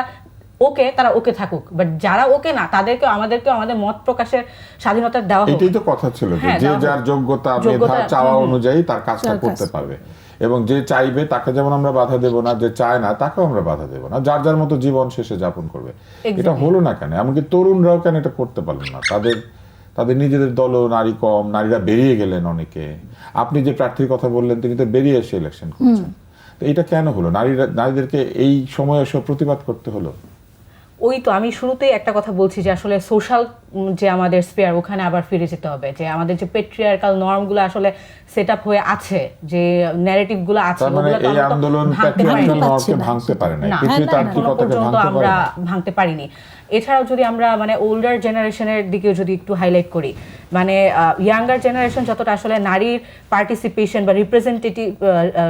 ওকে তারা ওকে থাকুক, বাট যারা ওকে না তাদেরকে আমাদেরকে আমাদের মত প্রকাশের স্বাধীনতা দেওয়া হোক। এটাই তো কথা ছিল যে যার যোগ্যতা মেধা চাওয়া অনুযায়ী তার কাজটা করতে পারবে, এবং যে চাইবে তাকে যেমন আমরা বাধা দেব না, যে চায় না তাকেও আমরা বাধা দেব না, যার যার মতো জীবন শেষে যাপন করবে। এটা হলো না কেন? এমনকি তরুণরাও কেন এটা করতে পারলো না? তাদের নিজেদের দলও নারী কম, নারীরা বেরিয়ে গেলেন অনেকে। আপনি যে প্রার্থীর কথা বললেন তিনি তো বেরিয়ে এসে ইলেকশন করছেন, তো এটা কেন হলো? নারীদেরকে এই সময় এসে প্রতিবাদ করতে হলো। ওই তো আমি শুরুতেই একটা কথা বলছি যে আসলে সোশ্যাল যে আমাদের স্পেয়ার, ওখানে আবার ফিরে যেতে হবে, যে আমাদের যে পেট্রিয়ার্কাল নর্মগুলো আসলে সেট আপ হয়ে আছে, যে ন্যারেটিভগুলো আছে, এই আন্দোলন পেট্রিয়ার্কাল নর্মকে ভাঙতে পারে না, পৃথিবীতান্ত্রিকতাকে আমরা ভাঙতে পারিনি। এছাড়াও যদি আমরা মানে ওল্ডার জেনারেশনের দিকেও যদি একটু হাইলাইট করি, মানে ইয়াঙ্গার জেনারেশন যতটা আসলে নারীর পার্টিসিপেশন বা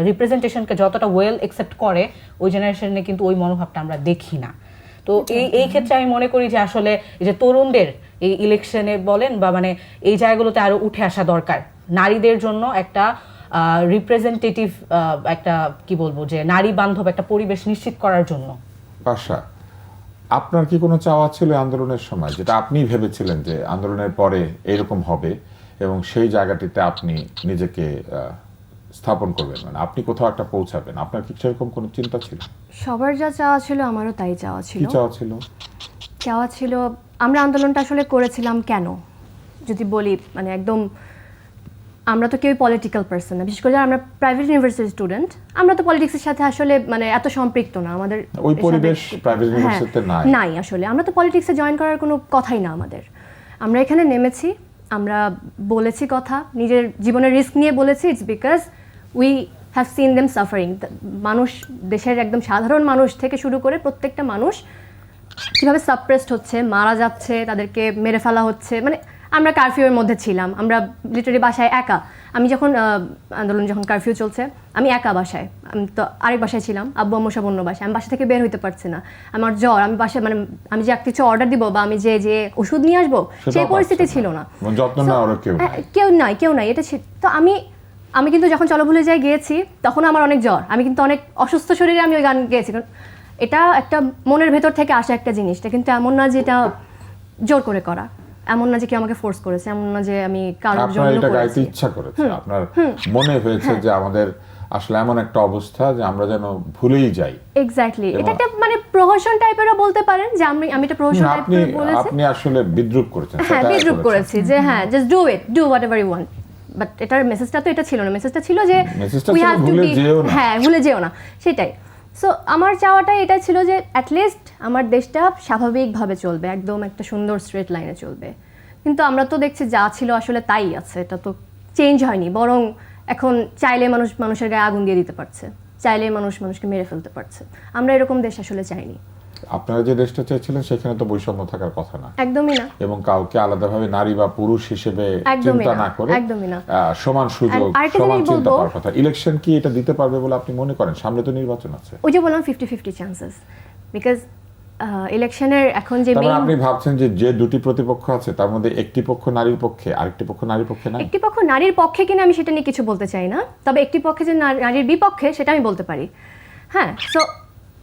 রিপ্রেজেন্টেশনকে যতটা ওয়েল অ্যাকসেপ্ট করে, ওই জেনারেশনে কিন্তু ওই মনোভাবটা আমরা দেখি না। তো এই ক্ষেত্রে আমি মনে করি যে আসলে এই যে তরুণদের এই ইলেকশনে বলেন বা মানে এই জায়গাগুলোতে আরো উঠে আসা দরকার, নারীদের জন্য একটা রিপ্রেজেন্টেটিভ একটা কি বলবো যে নারী বান্ধব একটা পরিবেশ নিশ্চিত করার জন্য। পাশা, আপনার কি কোনো চাওয়া ছিল আন্দোলনের সময়, যেটা আপনি ভেবেছিলেন যে আন্দোলনের পরে এরকম হবে এবং সেই জায়গাটিতে আপনি নিজেকে স্থাপন করবেন, মানে আপনি কোথাও একটা পৌঁছাবেন, আপনার কি সেরকম কোনো চিন্তা ছিল? সবার যা চাওয়া ছিল আমারও তাই চাওয়া ছিল। কি চাওয়া ছিল? চাওয়া ছিল, আমরা আন্দোলনটা আসলে করেছিলাম কেন যদি বলি, মানে একদম আমরা তো কেউই পলিটিক্যাল পার্সন না, বিশেষ করে যারা আমরা প্রাইভেট ইউনিভার্সিটির স্টুডেন্ট, আমরা তো পলিটিক্সের সাথে আসলে মানে এত সম্পৃক্ত না, আমাদের ওই এর পরিবেশ সাথে- প্রাইভেট হ্যাঁ, ইউনিভার্সিটিতে নাই। নাই আসলে, আমরা তো পলিটিক্সে জয়েন করার কোনো কথাই না আমাদের। আমরা এখানে নেমেছি, আমরা বলেছি কথা, নিজের জীবনের রিস্ক নিয়ে বলেছি। It's because we have seen them suffering. মানুষ, দেশের একদম সাধারণ মানুষ থেকে শুরু করে প্রত্যেকটা মানুষ কীভাবে সাপ্রেসড হচ্ছে, মারা যাচ্ছে, তাদেরকে মেরে ফেলা হচ্ছে। মানে আমরা কারফিউয়ের মধ্যে ছিলাম, আমরা লিটারালি বাসায় একা। আমি যখন আন্দোলন যখন কারফিউ চলছে, আমি একা বাসায়, আমি তো আরেক বাসায় ছিলাম, আব্বু আম্মু সব অন্য বাসায়। আমি বাসা থেকে বের হইতে পারছি না, আমার জ্বর, আমি বাসায় মানে আমি যে কিছু অর্ডার দিব বা আমি যে ওষুধ নিয়ে আসবো সেই পরিস্থিতি ছিল না। যত্ন নেওয়ারও কেউ নাই। কেউ নাই এটা তো আমি কিন্তু যখন চলো ভুলে যাই গিয়েছি, তখন আমার অনেক জ্বর, আমি কিন্তু অনেক অসুস্থ শরীরে আমি ওই গান গেয়েছি। কারণ এটা একটা মনের ভেতর থেকে আসা একটা জিনিসটা, কিন্তু এমন না যে এটা জোর করে করা, এমন না যে কেউ আমাকে ফোর্স করেছে, এমন না যে আমি কারোর আপনার জন্য এটা গাইতে করেছি। ইচ্ছা করেছে, আপনার মনে হয়েছে যে আমাদের আসলে এমন একটা অবস্থা যে আমরা যেন ভুলেই যাই। এক্স্যাক্টলি, এটা একটা মানে প্রহসন টাইপেরও বলতে পারেন যে আমি এটা প্রহসন আপনি টাইপের বলেছি। আপনি আসলে বিদ্রূপ করেছেন, হ্যাঁ, সেটা বিদ্রুপ করেছেন। করেছি যে হ্যাঁ, just do whatever you want. But এটার মেসেজটা তো এটা ছিল না, মেসেজটা ছিল যে মেসেজটা we ছিল have to ভুলে be- যেও না। হ্যাঁ, ভুলে যেও না, সেটাই। সো আমার চাওয়াটা এটা ছিল যে অ্যাটলিস্ট আমার দেশটা স্বাভাবিকভাবে চলবে, একদম একটা সুন্দর স্ট্রেট লাইনে চলবে। কিন্তু আমরা তো দেখছি যা ছিল আসলে তাই আছে, এটা তো চেঞ্জ হয়নি, বরং এখন চাইলে মানুষের গায়ে আগুন দিয়ে দিতে পারছে, চাইলে মানুষকে মেরে ফেলতে পারছে। আমরা এরকম দেশ আসলে চাইনি। আপনারা যে দেশটা চেয়েছিলেন সেখানে তো বৈষম্য থাকার কথা না, একদমই না। এবং কাউকে আলাদাভাবে নারী বা পুরুষ হিসেবে একদমই চিন্তা না, না করে একদমই না। সমান সুযোগ, And আরেকটা সমান জিনিস চিন্তা বলবো, করার কথা। ইলেকশন কি এটা দিতে পারবে বলে আপনি মনে করেন? সামনে তো নির্বাচন আছে। ওই যে বললাম 50-50 চান্সেস, বিকজ ইলেকশনের এখন যে তারপরে মেইন, আপনি ভাবছেন যে দুটি প্রতিপক্ষ আছে তার মধ্যে একটি পক্ষ নারীর পক্ষে, আরেকটি পক্ষ নারীর পক্ষে না। একটি পক্ষ নারীর পক্ষে কিনা আমি সেটা নিয়ে কিছু বলতে চাই না, তবে একটি পক্ষে যে নারীর বিপক্ষে সেটা আমি বলতে পারি। হ্যাঁ, সো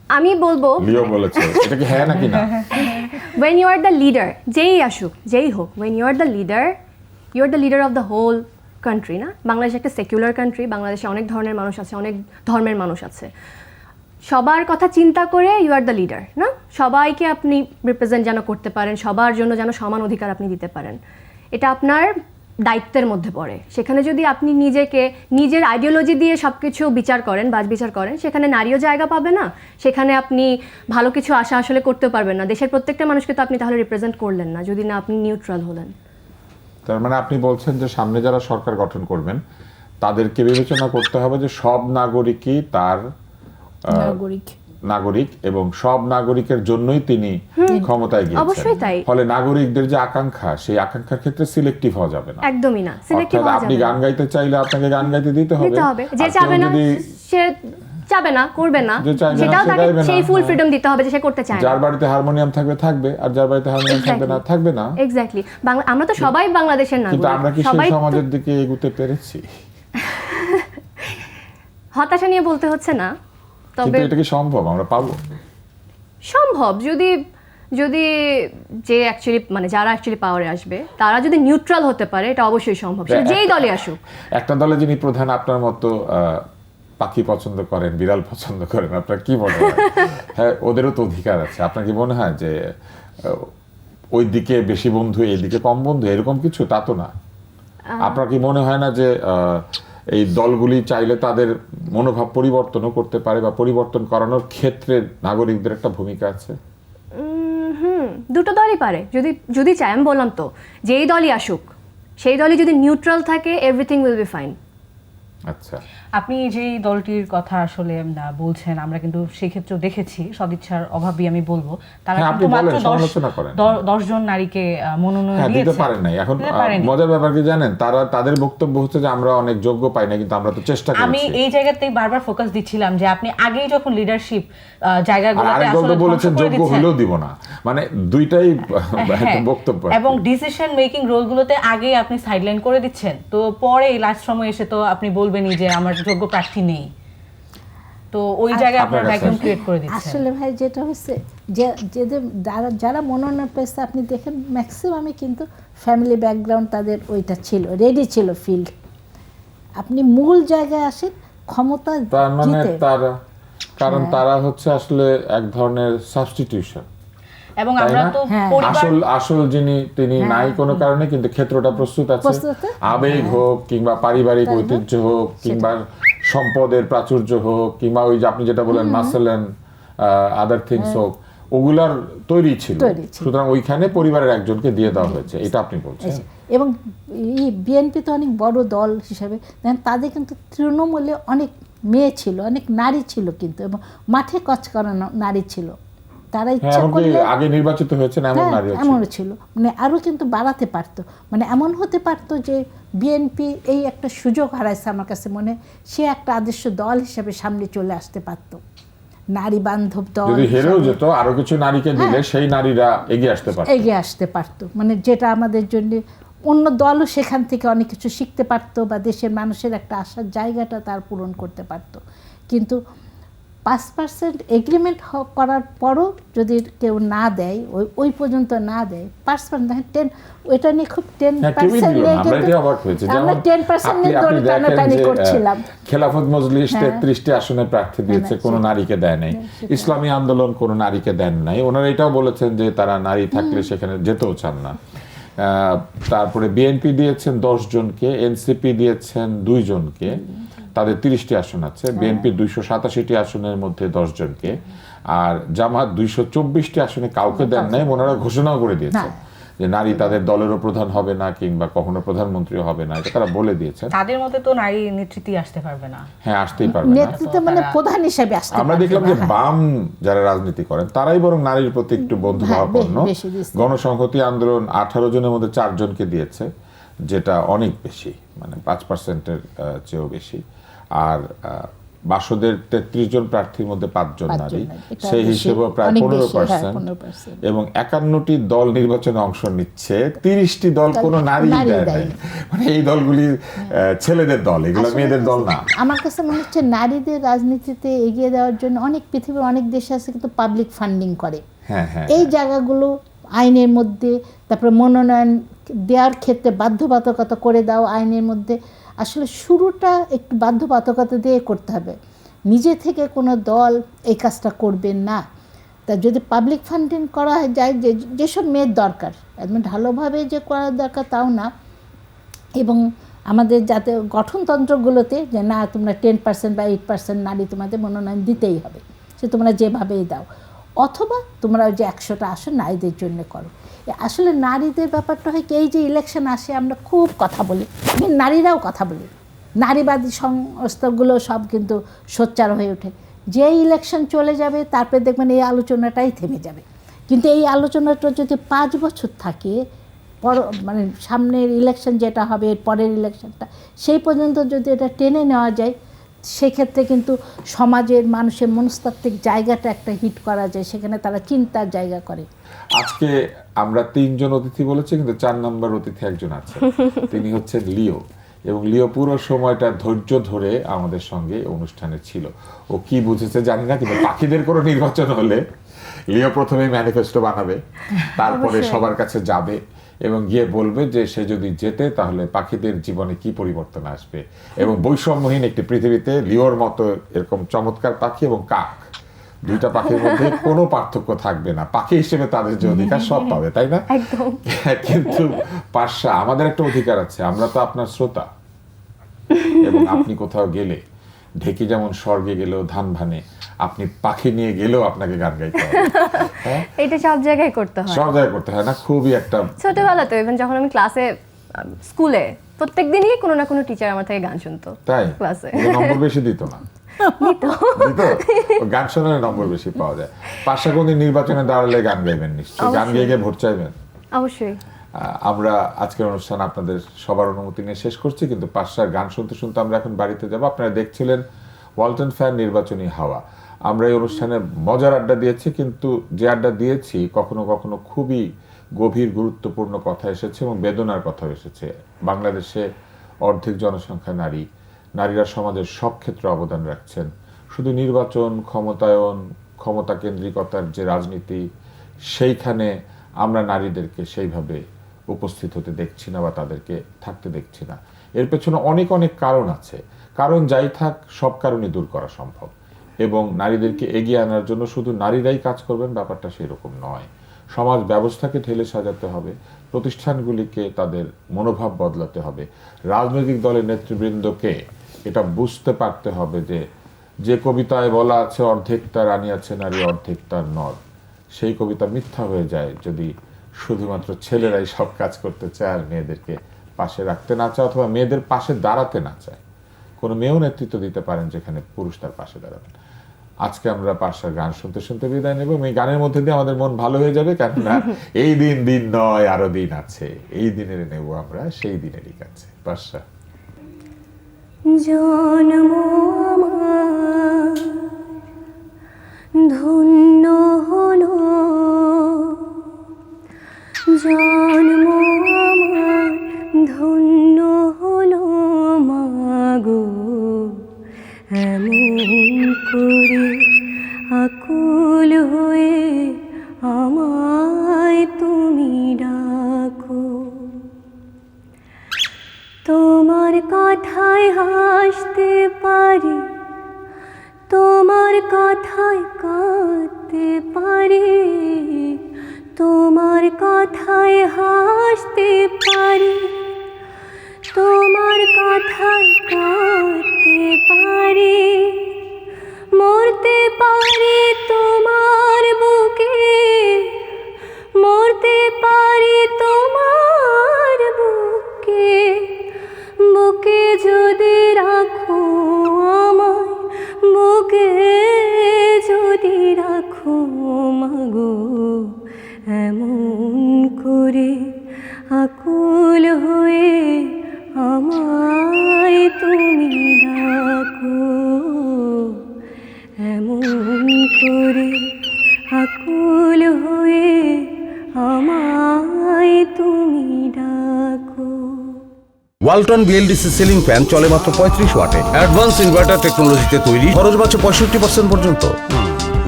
আমি বলবো লিও বলেছে, এটা কি হ্যাঁ নাকি না? when you are the leader, যেই আসুক যেই হোক, when you are the leader of the whole country, না? বাংলাদেশ একটা সেকুলার কান্ট্রি, বাংলাদেশে অনেক ধরনের মানুষ আছে, অনেক ধর্মের মানুষ আছে। সবার কথা চিন্তা করে ইউ আর দ্য লিডার, না? সবাইকে আপনি রিপ্রেজেন্ট যেন করতে পারেন, সবার জন্য যেন সমান অধিকার আপনি দিতে পারেন, এটা আপনার দায়িত্বের মধ্যে পড়ে। সেখানে যদি আপনি নিজের আইডিওলজি দিয়ে সব কিছু বিচার করেন, বাছবিচার করেন, সেখানে নারীও জায়গা পাবে না, সেখানে আপনি ভালো কিছু আশা আসলে করতে পারবেন না। দেশের প্রত্যেকটা মানুষকে তো আপনি তাহলে রিপ্রেজেন্ট করলেন না, যদি না আপনি নিউট্রাল হলেন। তার মানে আপনি বলছেন যে সামনে যারা সরকার গঠন করবেন তাদেরকে বিবেচনা করতে হবে যে সব নাগরিকই তার নাগরিক, এবং সব নাগরিকের জন্যই তিনি ক্ষমতায় অবশ্যই গিয়েছেন। তাই। ফলে নাগরিকদের যে আকাঙ্ক্ষা, সেই আকাঙ্ক্ষার ক্ষেত্রে সিলেক্টিভ হওয়া যাবে না। একদমই না, সিলেক্টিভ অর্থাৎ হওয়া আপনি যাবে গান না। গাইতে চাইলে আপনাকে গান গাইতে দিতে হবে, দিতে হবে, যে আর কেউ চাবে না যদি সে চাবে না, করবে না, যে চাইবে না, সেটাও সে তাকে গাইবে না। সেই ফুল হ্যাঁ। ফ্রিডম দিতে হবে যে সে করতে চায় না। যার বাড়িতে হারমোনিয়াম থাকবে, আর যার বাড়িতে হারমোনিয়াম থাকবে না। এক্স্যাক্টলি। আমরা তো সবাই বাংলাদেশের কিন্তু নাগরিক, আমরা কি সেই সবাই তো- সমাজের দিকে এগুতে পেরেছি? হতাশা নিয়ে বলতে হচ্ছে না, তবে কিন্তু এটা কি সম্ভব? আমরা পাবো? সম্ভব যদি যে অ্যাকচুয়ালি মানে যারা অ্যাকচুয়ালি পাওয়ারে আসবে তারা যদি নিউট্রাল হতে পারে, এটা অবশ্যই সম্ভব, সে যেই দলে আসুক। একটা দলে যিনি প্রধান আপনার মতো পাখি পছন্দ করেন, বিড়াল পছন্দ করেন, আপনার কি মনে হয়? হ্যাঁ, ওদেরও তো অধিকার আছে। আপনার কি মনে হয় যে ওই দিকে বেশি বন্ধু, এই দিকে কম বন্ধু, এরকম কিছু? তা তো না। আপনার কি মনে হয় না যে এই দলগুলি চাইলে তাদের মনোভাব পরিবর্তনও করতে পারে, বা পরিবর্তন করানোর ক্ষেত্রে নাগরিকদের একটা ভূমিকা আছে? দুটো দলই পারে, যদি চায়। আমি বললাম তো, যেই দলই আসুক সেই দলই যদি নিউট্রাল থাকে, এভরিথিং উইল বি ফাইন। আচ্ছা, আপনি যেই দলটির কথা আসলে বলছেন, আমরা কিন্তু সেই ক্ষেত্রেও দেখেছি সদিচ্ছার অভাবই আমি বলবো, তারা হ্যাঁ, আপনি কিন্তু মাত্র বলেন, সমালোচনা করেন। 10 জন নারীকে মনোনয়ন হ্যাঁ, দিতে দিয়েছে, পারেন নাই। এখন দিতে পারেনি। মজার ব্যাপার কি জানেন, তাদের বক্তব্য হচ্ছে যে আমরা অনেক যোগ্য পাই না, কিন্তু আমরা তো চেষ্টা আমি করেছি। এই জায়গাতেই বারবার ফোকাস দিচ্ছিলাম যে আপনি আগেই যখন লিডারশিপ আর জায়গাগুলোতে আরেক দল আসলে তো বলেছে ধ্বংস করে যোগ্য দিচ্ছেন। হলেও দিব না, মানে দুইটাই হ্যাঁ, বক্তব্য। এবং ডিসিশন মেকিং রোলগুলোতে আগেই আপনি সাইডলাইন করে দিচ্ছেন, তো পরে লাস্ট সময় এসে তো আপনি বলবেনই যে আমার যোগ্য প্রার্থী নেই। তো ওই জায়গায় আপনারা আপনার কাছে ভ্যাকুয়াম আসে। ক্রিয়েট করে দিচ্ছেন। আসলে ভাই যেটা হচ্ছে যে যারা মনোনয়ন পেয়েছে আপনি দেখেন ম্যাক্সিমামই কিন্তু ফ্যামিলি ব্যাকগ্রাউন্ড তাদের ওইটা ছিল, রেডি ছিল ফিল্ড। আপনি মূল জায়গায় আসেন ক্ষমতা তার মানে জিতে। কারণ তারা হচ্ছে আসলে এক ধরনের সাবস্টিটিউশন, এবং তাই আমরা না? তো হ্যাঁ। পরিবার আসল তিনি নাই কোনো কারণে, কিন্তু ক্ষেত্রটা প্রস্তুত আছে। প্রস্তুত আছে। আবেগ হোক কিংবা পারিবারিক তাই না? ঐতিহ্য হোক কিংবা সম্পদের প্রাচুর্য হোক কিংবা ওই যে আপনি যেটা বলেন মাসেল এন্ড আদার থিংস হোক, ওগুলার তৈরি ছিল। তৈরি ছিল। সুতরাং ওইখানে পরিবারের একজনকে দিয়ে দেওয়া হয়েছে, এটা আপনি বলছেন। এবং বিএনপি তো অনেক বড় দল হিসাবে দেখেন তাদের কিন্তু তৃণমূলে অনেক মেয়ে ছিল, অনেক নারী ছিল কিন্তু, এবং মাঠে কাজ করা নারী ছিল। তারা হ্যাঁ, ইচ্ছা এমনকি করলে আগে নির্বাচিত হয়েছেন এমন হ্যাঁ, নারীও ছিল। এমনও ছিল, মানে আরও কিন্তু বাড়াতে পারতো। মানে এমন হতে পারতো যে বিএনপি এই একটা সুযোগ হারাইছে আমার কাছে মনে হয়, সে একটা আদর্শ দল হিসেবে সামনে চলে আসতে পারতো, নারী বান্ধব দল যদি হেরেও হিসাবে যেত আরো কিছু নারীকে দিলে সেই নারীরা এগিয়ে আসতে পারত। এগিয়ে আসতে পারতো, মানে যেটা আমাদের জন্য অন্য দলও সেখান থেকে অনেক কিছু শিখতে পারতো, বা দেশের মানুষের একটা আশার জায়গাটা তার পূরণ করতে পারতো। কিন্তু 5% এগ্রিমেন্ট করার পরও যদি কেউ না দেয়, ওই পর্যন্ত না দেয় 5%, দেখেন 10, ওইটা নিয়ে খুব হ্যাঁ, কেউই 10% দিল না, নিয়ে আমরা কিন্তু এটাই অবাক হয়েছি। আমরা যেমন 10% নিয়ে আপনি দেখেন টানাটানি যে, করছিলাম। খেলাফত মজলিস হ্যাঁ। 33টি আসনে প্রার্থী দিয়েছে, কোনো নারীকে দেয় নাই। ইসলামী আন্দোলন কোনো নারীকে দেন নাই। ওনারা এটাও বলেছেন যে তারা নারী থাকলে সেখানে যেতেও চান না। তারপরে বিএনপি দিয়েছেন 10 জনকে, এনসিপি দিয়েছেন 2 জনকে, তাদের 30টি আসন আছে। বিএনপি 287টি আসনের মধ্যে 10 জনকে, আর জামাত 224টি আসনে কাউকে দেন নাই। ওনারা ঘোষণাও করে দিয়েছেন যে নারী তাদের দলেরও প্রধান হবে না কিংবা কখনো প্রধানমন্ত্রীও হবে না, এটা তারা বলে দিয়েছেন। তাদের মধ্যে তো নারী নেতৃত্বে আসতে পারবে না। হ্যাঁ, আসতেই পারবে না। নেতৃত্বে মানে প্রধান হিসেবে আসতে আমরা পারবে দেখলাম না, যে হ্যাঁ। বাম যারা রাজনীতি করেন তারাই বরং নারীর প্রতি একটু বন্ধুভাবাপন্ন। হ্যাঁ, বেশি দিচ্ছে। গণসংহতি আন্দোলন 18 জনের মধ্যে 4 জনকে দিয়েছে, যেটা অনেক বেশি, মানে 5%-এর চেয়েও বেশি। আর বাসদের 33 জন প্রার্থীর মধ্যে 5 জন 5 জন নারী, নারী। এটা সেই বেশি, হিসেবে প্রায় অনেক বেশি, 15%। 15%। এবং 51টি দল নির্বাচনে অংশ নিচ্ছে, 30টি দল কোনো নারী নারী দেয় নাই। দেয়নি। মানে এই দলগুলি ছেলেদের দল, এগুলো আসলে মেয়েদের দল না। আমার কাছে মনে হচ্ছে নারীদের রাজনীতিতে এগিয়ে দেওয়ার জন্য অনেক পৃথিবীর অনেক দেশ আছে কিন্তু পাবলিক ফান্ডিং করে। হ্যাঁ হ্যাঁ, এই জায়গাগুলো আইনের মধ্যে, তারপরে মনোনয়ন দেওয়ার ক্ষেত্রে বাধ্যবাধকতা করে দাও আইনের মধ্যে। আসলে শুরুটা একটু বাধ্যবাধকতা দিয়ে করতে হবে, নিজে থেকে কোনো দল এই কাজটা করবে না। তা যদি পাবলিক ফান্ডিং করা যায়, যেসব মেয়ের দরকার, একদম ভালোভাবে যে করার দরকার তাও না, এবং আমাদের যাতে গঠনতন্ত্রগুলোতে যে না তোমরা 10% বা 8% নারী তোমাদের মনোনয়ন দিতেই হবে, সে তোমরা যেভাবেই দাও, অথবা তোমরা ওই যে 100টা আসন নারীদের জন্য করো। আসলে নারীদের ব্যাপারটা হয় কি, এই যে ইলেকশন আসে আমরা খুব কথা বলি, নারীরাও কথা বলি, নারীবাদী সংস্থাগুলো সব কিন্তু সোচ্চার হয়ে ওঠে। যে ইলেকশন চলে যাবে তারপরে দেখবেন এই আলোচনাটাই থেমে যাবে। কিন্তু এই আলোচনাটা যদি 5 বছর থাকে, মানে সামনের ইলেকশন যেটা হবে, এর পরের ইলেকশনটা, সেই পর্যন্ত যদি এটা টেনে নেওয়া যায়, সেক্ষেত্রে কিন্তু সমাজের মানুষের মনস্তাত্ত্বিক জায়গাটা একটা হিট করা যায়, সেখানে তারা চিন্তার জায়গা করে। আজকে আমরা 3 জন অতিথি বলেছি, কিন্তু 4 নম্বর অতিথি একজন আছে, তিনি হচ্ছেন লিও। এবং লিও পুরো সময়টা ধৈর্য ধরে আমাদের সঙ্গে অনুষ্ঠানে ছিল। ও কি বুঝেছে জানি না, কিন্তু পাখিদের কোনো নির্বাচন হলে লিও প্রথমে ম্যানিফেস্টো বানাবে, তারপরে সবার কাছে যাবে এবং গিয়ে বলবে যে সে যদি জেতে তাহলে পাখিদের জীবনে কি পরিবর্তন আসবে। এবং বৈষম্যহীন একটি পৃথিবীতে লিওর মতো এরকম চমৎকার পাখি এবং কাক, 2টা পাখির মধ্যে কোনো পার্থক্য থাকবে না। পাখি হিসেবে তাদের যে অধিকার সব পাবে, তাই না? একদম। কিন্তু পাশা, আমাদের একটা অধিকার আছে, আমরা তো আপনার শ্রোতা, এবং আপনি কোথাও গেলে, ঢেকি যেমন স্বর্গে গেলেও ধান ভানে, আপনি পাখি নিয়ে গেলেও আপনাকে গান গাইতে হবে। হ্যাঁ, এটা সব জায়গায় করতে হয়, সব জায়গায় করতে হয় না? খুবই একটা ছোটবেলাতে ইভেন যখন আমি ক্লাসে, স্কুলে প্রত্যেক দিনই কোনো না কোনো টিচার আমার থেকে গান শুনতো তাই ক্লাসে। নম্বর বেশি দিত না? দিত? ও গান শোনার নম্বর বেশি পাওয়া যায়। পাশা কোনদিন নির্বাচনে দাঁড়ালে গান গাইবেন নিশ্চয়ই, গান গেয়ে গিয়ে ভোট চাইবেন? অবশ্যই। আমরা আজকের অনুষ্ঠান আপনাদের সবার অনুমতি নিয়ে শেষ করছি, কিন্তু পাশার গান শুনতে শুনতে আমরা এখন বাড়িতে যাব। আপনারা দেখছিলেন ওয়ালটন ফ্যান নির্বাচনী হাওয়া। আমরা এই অনুষ্ঠানে মজার আড্ডা দিয়েছি, কিন্তু যে আড্ডা দিয়েছি কখনো কখনো খুবই গভীর গুরুত্বপূর্ণ কথা এসেছে এবং বেদনার কথা এসেছে। বাংলাদেশে অর্ধেক জনসংখ্যা নারী, নারীরা সমাজের সব ক্ষেত্রে অবদান রাখছেন, শুধু নির্বাচন, ক্ষমতায়ন, ক্ষমতা কেন্দ্রিকতার যে রাজনীতি, সেইখানে আমরা নারীদেরকে সেইভাবে উপস্থিত হতে দেখছি না বা তাদেরকে থাকতে দেখছি না। এর পেছনে অনেক অনেক কারণ আছে। কারণ যাই থাক, সব কারণই দূর করা সম্ভব, এবং নারীদেরকে এগিয়ে আনার জন্য শুধু নারীরাই কাজ করবেন ব্যাপারটা সেরকম নয়। সমাজ ব্যবস্থাকে ঢেলে সাজাতে হবে, প্রতিষ্ঠানগুলিকে তাদের মনোভাব বদলাতে হবে, রাজনৈতিক দলের নেতৃবৃন্দকে এটা বুঝতে পারতে হবে যে যে কবিতায় বলা আছে অর্ধেক তার রানী আছে নারী অর্ধেক তার নর, সেই কবিতা মিথ্যা হয়ে যায় যদি শুধুমাত্র ছেলেরাই সব কাজ করতে চায় আর মেয়েদেরকে পাশে রাখতে না চায়, অথবা মেয়েদের পাশে দাঁড়াতে না চায়। কোনো মেয়েও নেতৃত্ব দিতে পারেন যেখানে পুরুষ তার পাশে দাঁড়াবেন। আজকে আমরা পাশার গান শুনতে শুনতে বিদায় নেব, এবং এই গানের মধ্যে দিয়ে আমাদের মন ভালো হয়ে যাবে, কেননা এই দিন দিন নয় আরো দিন আছে, এই দিনের নেব আমরা সেই দিনেরই কাছে। পাশা জন্ম আমার ধন্য হলো, জন্ম আমার ধন্য হলো মাগো, এমন করে আকুল হয়ে আমায় তুমি ডাকো। তোমার কথায় হাসতে পারি, তোমার কথায় কাঁদতে পারি, তোমার কথায় হাসতে পারি, তোমার কথায় কাঁদতে পারি, মরতে পারি তোমার বুকে, মরতে পারি তোমার বুকে, বুকে যদি রাখো আমায়, বুকে যদি রাখো মাগো, এমন করে আকুল হয়ে আমায় তুমি ডাকো, এমন করে আকুল হয়ে আমায় তুমি ডাকো। ওয়ালটন বিএলডিসি সিলিং ফ্যান চলে মাত্র 35 ওয়াটে। অ্যাডভান্স ইনভার্টার টেকনোলজিতে তৈরি, খরচ বাঁচে 65% পর্যন্ত।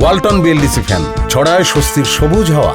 ওয়ালটন বিএলডিসি ফ্যান ছড়ায় স্বস্তির সবুজ হাওয়া।